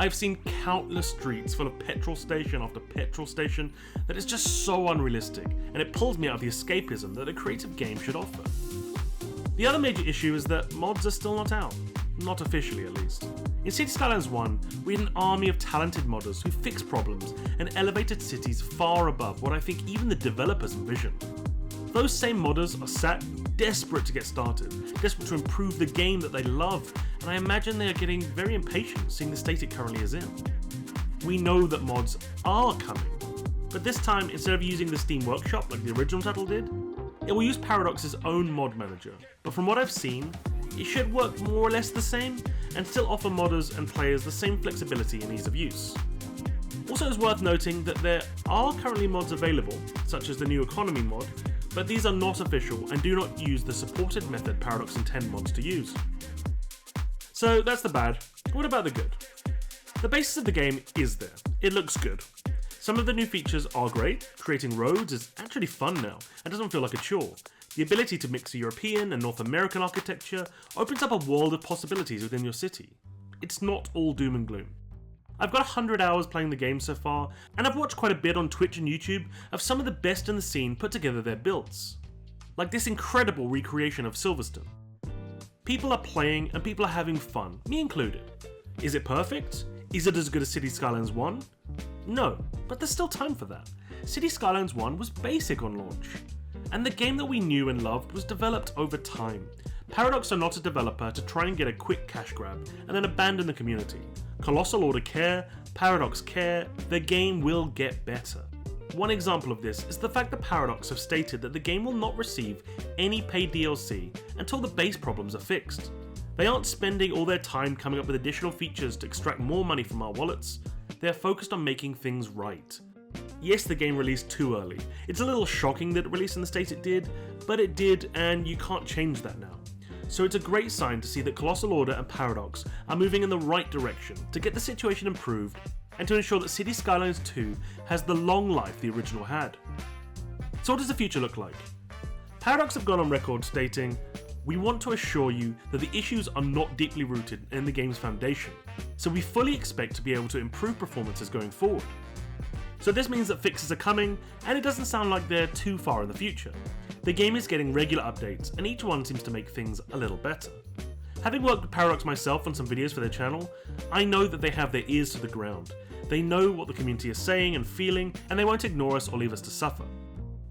I've seen countless streets full of petrol station after petrol station that is just so unrealistic, and it pulls me out of the escapism that a creative game should offer. The other major issue is that mods are still not out. Not officially, at least. In City Skylines 1, we had an army of talented modders who fixed problems and elevated cities far above what I think even the developers envisioned. Those same modders are sat desperate to get started, desperate to improve the game that they love, and I imagine they are getting very impatient seeing the state it currently is in. We know that mods are coming, but this time, instead of using the Steam Workshop like the original title did, it will use Paradox's own mod manager, but from what I've seen, it should work more or less the same, and still offer modders and players the same flexibility and ease of use. Also, it's worth noting that there are currently mods available, such as the new economy mod, but these are not official and do not use the supported method Paradox intend mods to use. So that's the bad. What about the good? The basis of the game is there. It looks good. Some of the new features are great. Creating roads is actually fun now and doesn't feel like a chore. The ability to mix European and North American architecture opens up a world of possibilities within your city. It's not all doom and gloom. I've got 100 hours playing the game so far, and I've watched quite a bit on Twitch and YouTube of some of the best in the scene put together their builds. Like this incredible recreation of Silverstone. People are playing and people are having fun, me included. Is it perfect? Is it as good as City Skylines 1? No, but there's still time for that. City Skylines 1 was basic on launch. And the game that we knew and loved was developed over time. Paradox are not a developer to try and get a quick cash grab and then abandon the community. Colossal Order care, Paradox care, the game will get better. One example of this is the fact that Paradox have stated that the game will not receive any paid DLC until the base problems are fixed. They aren't spending all their time coming up with additional features to extract more money from our wallets, they are focused on making things right. Yes, the game released too early. It's a little shocking that it released in the state it did, but it did, and you can't change that now. So it's a great sign to see that Colossal Order and Paradox are moving in the right direction to get the situation improved and to ensure that City Skylines 2 has the long life the original had. So what does the future look like? Paradox have gone on record stating, "We want to assure you that the issues are not deeply rooted in the game's foundation, so we fully expect to be able to improve performances going forward." So this means that fixes are coming, and it doesn't sound like they're too far in the future. The game is getting regular updates, and each one seems to make things a little better. Having worked with Paradox myself on some videos for their channel, I know that they have their ears to the ground. They know what the community is saying and feeling, and they won't ignore us or leave us to suffer.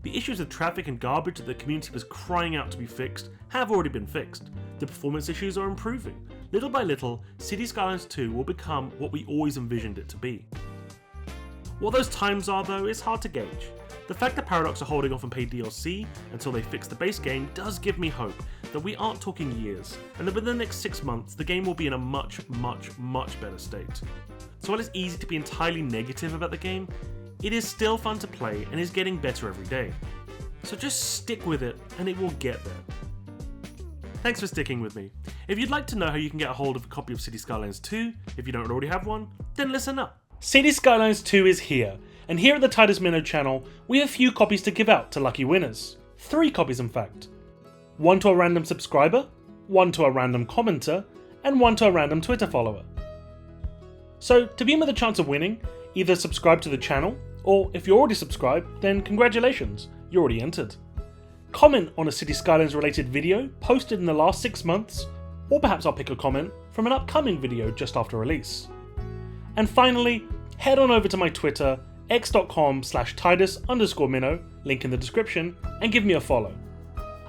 The issues with traffic and garbage that the community was crying out to be fixed have already been fixed. The performance issues are improving. Little by little, City Skylines 2 will become what we always envisioned it to be. What those times are though is hard to gauge. The fact that Paradox are holding off on paid DLC until they fix the base game does give me hope that we aren't talking years, and that within the next 6 months the game will be in a much better state. So while it's easy to be entirely negative about the game, it is still fun to play and is getting better every day. So just stick with it and it will get there. Thanks for sticking with me. If you'd like to know how you can get a hold of a copy of City Skylines 2, if you don't already have one, then listen up. City Skylines 2 is here, and here at the Titus Mino channel, we have a few copies to give out to lucky winners. 3 copies in fact. 1 to a random subscriber, 1 to a random commenter, and 1 to a random Twitter follower. So to be in with a chance of winning, either subscribe to the channel, or if you're already subscribed, then congratulations, you're already entered. Comment on a City Skylines related video posted in the last 6 months, or perhaps I'll pick a comment from an upcoming video just after release. And finally, head on over to my Twitter, x.com/Titus_Mino, link in the description, and give me a follow.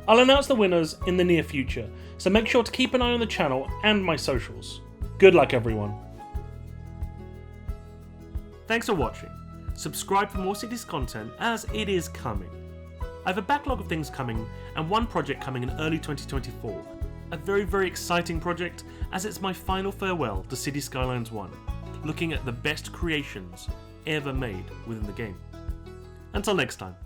I'll announce the winners in the near future, so make sure to keep an eye on the channel and my socials. Good luck everyone. Thanks for watching. Subscribe for more Cities content as it is coming. I have a backlog of things coming and one project coming in early 2024. A very exciting project as it's my final farewell to City Skylines 1. Looking at the best creations ever made within the game. Until next time.